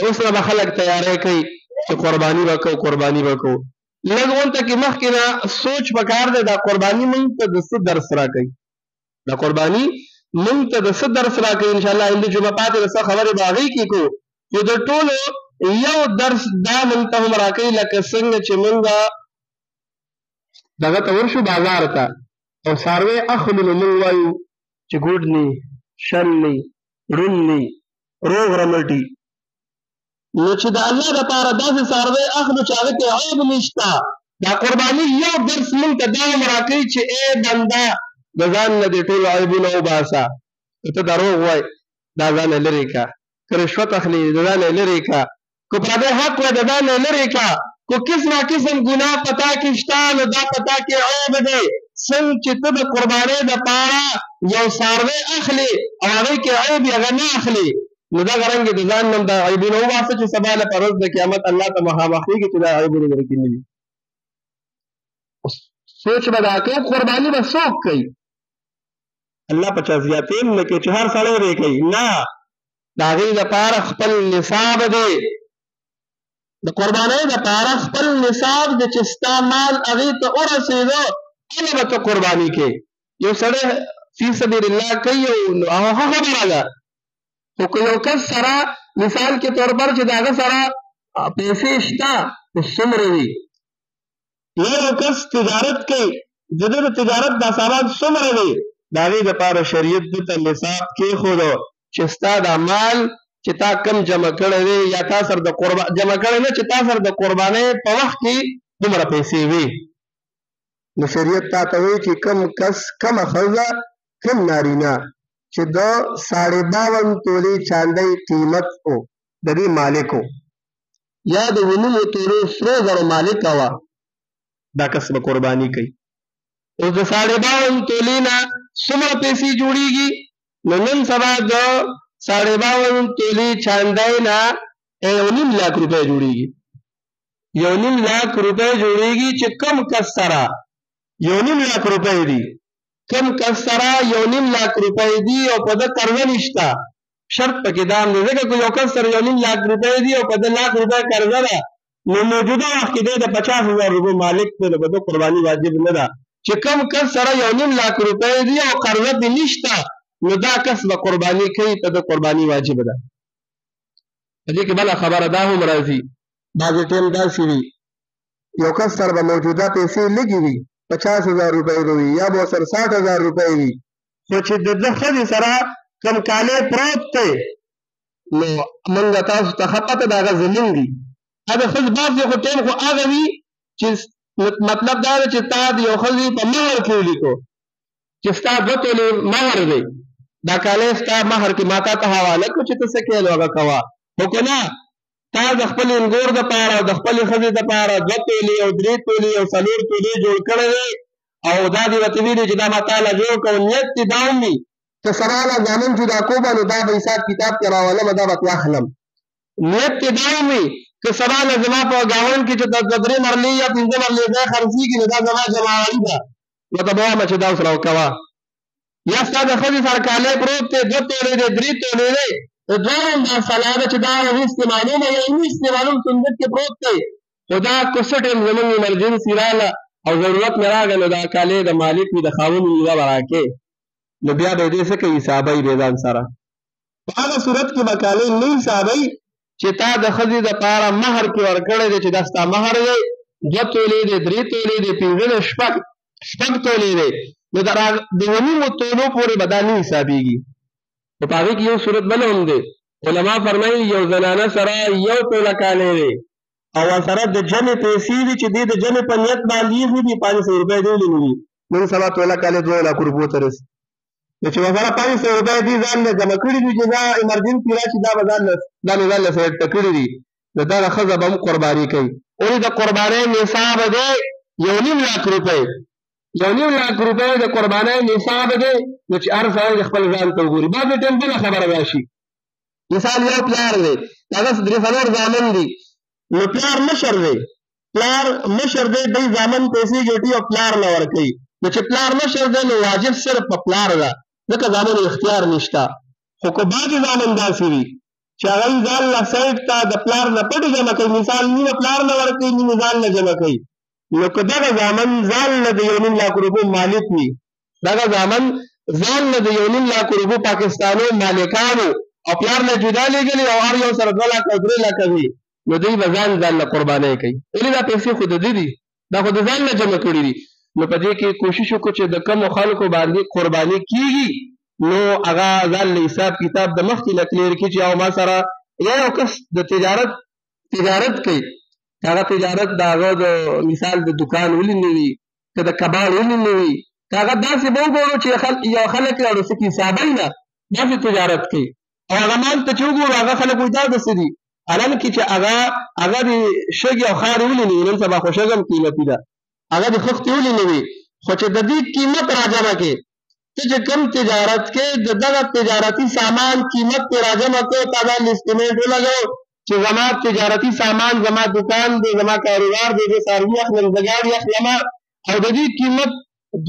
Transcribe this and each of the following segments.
اوس نه به خلک تیاری کوي چې قرباني به کوو قرباني به کوو. لږ غونته کې مخکې نه سوچ پکار دی دا قرباني موږ ته د څه درس راکوي، دا قرباني موږ ته د څه درس راکوي. انشاءالله هندي جمعه پاتې د څه خبرې به هغې کې کوو چې د ټولو یو درس دا موږ ته هم راکوي لکه څنګه چې موږ دغه ته ورشو بازار ته او څاروی اخلو نو موږ وایو چې ګوډ نی شل نی ړوند نی روغ رمټي. نو چې د الله دپاره داسې څاروی اخلو چې هغه کې عیب نشته. دا قرباني یو درس موږ ته دا هم راکوي چې ای بنده د ځان نه دې ټول عیبونه وباسه. که ته دروغ وایې دا ځان یې لرې کړه، که رشوت اخلي د ځان یې لرې کړه، که پردی حق وایې د ځان یې لرې کړه، که قسمه قسم ګناه په تا کې شته نو دا په تا کې عیب دی. څنګه چې ته د قربانۍ دپاره یو څاروی اخلي او هغې کې عیب یې هغه نه اخلي، نو دغه رنګې د ځان نه د عیبونه وباسه چې سبا له په ورځ د قیامت الله ته مخامخېږي چې دا عیبونه در کې نه وي. سوچ به دا کوي قرباني به څوک کوي؟ الله په چا زیاتې هم نه کوي چې هر سړی دی کوي، نه، د هغې دپاره خپل نصاب دی. د قربانۍ دپاره خپل نصاب دی چې ستا مال هغې ته ورسېده هغه به ته قرباني کوې. یو سړی فی سبیل الله کوي او هغه خبره ده، خو که یو کس سره مثال کې طور پر چې د هغه سره پیسې شته نو څومره وي، یو کس تجارت کوي د ده د تجارت دا سامان څومره دی، د هغې دپاره شریعت ده ته نصاب کېښودو چې ستا دا مال چې تا کم جمع کړی دی یا تا سره د جمع کړی نه چې تا سره د قربانۍ په وخت کې دومره پیسې وي. نو شریعت تا ته وایي چې کم کس کمه ښځه کم نارینه چې د 52 تولې چاندۍ قیمت و د دې مالک و یا د 9 تولې سرو زرو مالک وه، دا کس به قرباني کوي. اوس د 52 تولې نه څومره پیسې جوړېږي؟ نو نن سبا د 52 تولې چاندۍ نه 1.5 لاک روپۍ جوړېږي. 1.5 لاک روپۍ جوړېږي چې کم کس سره 1.5 لاک روپۍ دي، کم کس سره 1.5 لاک روپۍ دي او په ده قرضه نشته. شرط پکې دا هم دی ځکه که یو کس سره 1.5 لاک روپۍ دي او په ده لاک روپۍ قرضه ده نو موجوده وخت کې دی د 50,000 روپۍ مالک دی، نو په ده قرباني واجب نه ده. چې کم کس سره 1.5 لاک روپۍ دي او قرضه دې نشته نو دا کس به قرباني کوي، په ده قرباني واجب ده. په دې کې بله خبره دا هم راځي، بعضې ټیم داسې وي یو کس سره به موجوده پیسې لږې وي 50,000 روپۍ به وي یا به ورسره 60,000 روپۍ وي، خو چې د ده ښځې سره کوم کالی پروت دی نو موږ تاسو ته ښه پته د هغه زمونږ دي. هغه ښځې بعضې خو ټیم خو هغه وي چې مطلب دا دی چې تا د یو ښځې په مهر کې ولیکو چې ستا 2 تولې مهر دی، دا کالی ستا مهر کې ما تا ته حواله کړو چې ته څه کوې نو هغه کوه. خو که نه تا د خپل انګور دپاره او د خپلې ښځې دپاره 2 تولې او 3 تولې او 4 تولې جوړ کړی دی او دا دې ورته ویلي چې دا ما تاله جوړ کړو، نیت دې دا هم وي که سبا له زامن جدا کومه نو دا به حساب کتاب کې راولمه دا به ترې اخلم. نیت دې دا هم وي که سبا له زما په ګاونډ کې چې د 3 مرلې یا 5 مرلې ځای خرڅېږي نو دا زما جمعوالي ده، نو ته به وایم چې دا اوس راوکوه. یا ستا د ښځې سره کالی پروت دی 2 تولې دی 3 تولې دی، دوه هم دا سلا ده چې دا هغې استعمالوم یا نه استعمالوم صندوق کې پروت دی، خو دا که څه ټیم زمونږ ایمرجنسي راغله او ضرورت مې راغی نو دا کالی د مالک وي د خاوند وي دا به راکې، نو بیا به یې دې څه کوي حسابوي به ځان سره. په هغه صورت کې به کالی نه حسابوي چې تا د ښځې دپاره مهر کې ورکړی دی چې دا ستا مهر دی 2 تولې دی 3 تولې دی 5 دی 6 تولې دی، نو د 9 تولو پورې به دا نه حسابېږي. په هغې کې یو صورت بل هم دی، علما فرمایي یو زنانه سره 1 توله کالی دی او ورسره د جمع پیسې دي چې دې د جمع په نیت باندې ایښي دي 500 روپۍ دې ولې نن سبا توله کالی 2 لاک روپیو ته رسي، نو چې ورسره 500 روپۍ دې ځان نه جمع کړي دي چې دا ایمرجنسي راشي دا به ځان له سره کړي دي نو دغه ښځه به هم قرباني کوي. ولې د قربانۍ نصاب دی 1.5 لاک روپۍ، 1.5 لاک روپۍ د قربانۍ نصاب دی، نو چې هر سړی خپل ځان ته وګوري. بعضې ټیم بله خبره راشي، مثال یو پلار دی هغه 3 زامن دي نو پلار مشر دی، پلار مشر دی دی زامن پیسې ګټي او پلار نه ورکوي، نو چې پلار مشر دی نو واجب صرف په پلار ده ځکه زامنو اختیار نشته. خو که بعضې زامن داسې وي چې هغه ځان له سایډ ته د پلار نه پټې جمع کوي، مثال نیمه پلار نه ورکوي نیمه ځان نه جمع کوي، نو که دغه زامن ځان له د 1.5 لک روپو مالک وي، دغه زامن ځان له د 1.5 لک روپو پاکستانو مالکانو او پلار نه جدا لېږلي او هر یو سره 2 لک او 3 لک وي، نو دوی به ځان له قربانۍ کوي. ولې دا پیسې خو د ده دي، دا خو د ځان نه جمع کړي دي. نو په دې کې کوشش وکړو چې د کمو خلکو باندې قرباني کېږي نو هغه ځان له حساب کتاب د مخکې نه کلیر کړي چې او ما سره یو کس د تجارت کوي، هغه تجارت د هغه د مثال د دکان ولې نه وي، که د کباړ ولې نه وي، که هغه داسې به وګورو چې یو خلک راوړو څه حسابۍ نه داسې تجارت کوي او هغه مال ته چې وګورو هغه خلک وایي دا داسې دي، حالان کې چې هغه د شګې او خاورې ولې نه وي، نن سبا خو شګه هم قیمتي ده، هغه د خښتې ولې نه وي، خو چې د دې قیمت راجمع کې ته چې کوم تجارت کې د دغه تجارتي سامان قیمت پې راجمع کړو، تا دا لیسټمنټ ولګو چې زما تجارتي سامان زما دکان دی زما کاروبار دی زه څاروي اخلم زه ګاډي اخلم او د دې قیمت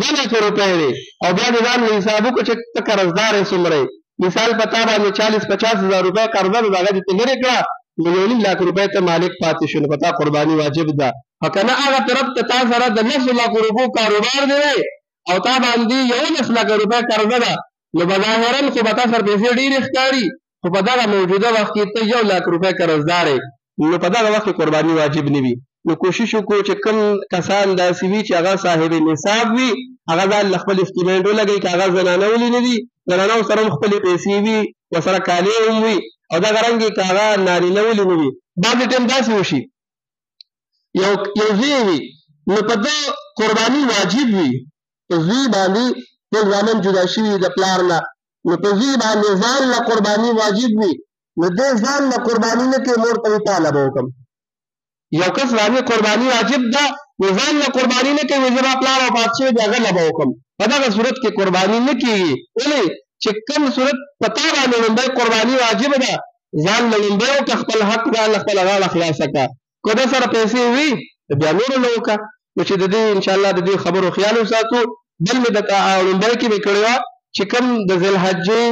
2 لک روپۍ دی او بیا د ځان حساب وکړو چې ته قرضدار یې څومره مثال په تا باندې 40-50 هزار روپۍ قرضه ده هغه دې ته لرې کړه نو 1.5 لک روپۍ ته مالک پاتې شو نو په تا قرباني واجب ده. او که نه هغه طرف ته تا سره د 9 لک روپو کاروبار دی او تا باندې 11 لک روپۍ قرضه ده نو بظاهرا خو به تا سره پیسې ډېرې ښکاري خو په دغه موجوده وخت کې ته 1 لک روپۍ قرضدار یې نو په دغه وخت کې قرباني واجب نه وي. نو کوشش وکړو چې کوم کسان داسې وي چې هغه صاحب نصاب وي هغه ځان له خپل اسټیټمنټ ولګوي که هغه زنانه ولې نه دي زنانو سره هم خپلې پیسې وي ورسره کالي هم وي او دغه رنګې که هغه نارینه ولې نه وي بعضې ټایم داسې وشي یو زوی وي نو په ده قرباني واجب وي په زوی باندې ټول زامن جدا شوي د پلار نه نو په زوی باندې ځان له قرباني واجب وي نو دې ځان له قرباني نه کوي مور ته وي تاله به وکړم یو کس باندې قرباني واجب ده نو ځان له قرباني نه کوي زما پلار وفات شوی دی هغه له به وکړم په دغه صورت کې قرباني نه کېږي ولې چې کوم صورت په تا باندې لومبی قرباني واجب ده ځان له لومبی وکړه خپل حق ځان له خپله غاړه خلاصه کړه که ده سره پیسې وي بیا نورو له وکړه نو چې د دې انشاءالله د دې خبرو خیال وساتو. بل مې د لومبی کې مې کړې وه چې کوم د ذوالحجې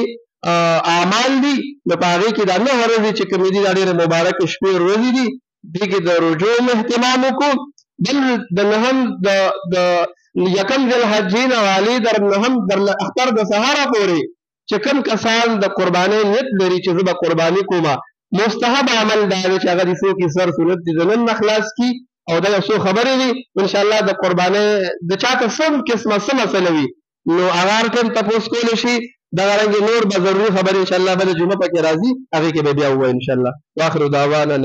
اعمال دي نو په هغې کې دا 9 ورځې چې کومې دي دا ډېرې مبارکې شپې ورځې دي دې کې د رجوع اهتمام وکړو. بل د 1 ذوالحجې نه والي در 9 در اختر د سهاره پورې چې کوم کسان د قربانۍ نیت لري چې زه به قرباني کومه مستحب عمل دا دی چې هغه د څوک سر سنت دي د نن نه خلاص کړي او دا یو څو خبرې دي انشاءالله د قربانۍ د چاته څه قسمه څه مسله وي نو هغه هر ټایم تپوس کولی شي دغه رنګې نور به ضروري خبرې انشاءالله بله جمعه پکې راځي هغې کې به بیا ووایو انشاءالله. واخر دعوانا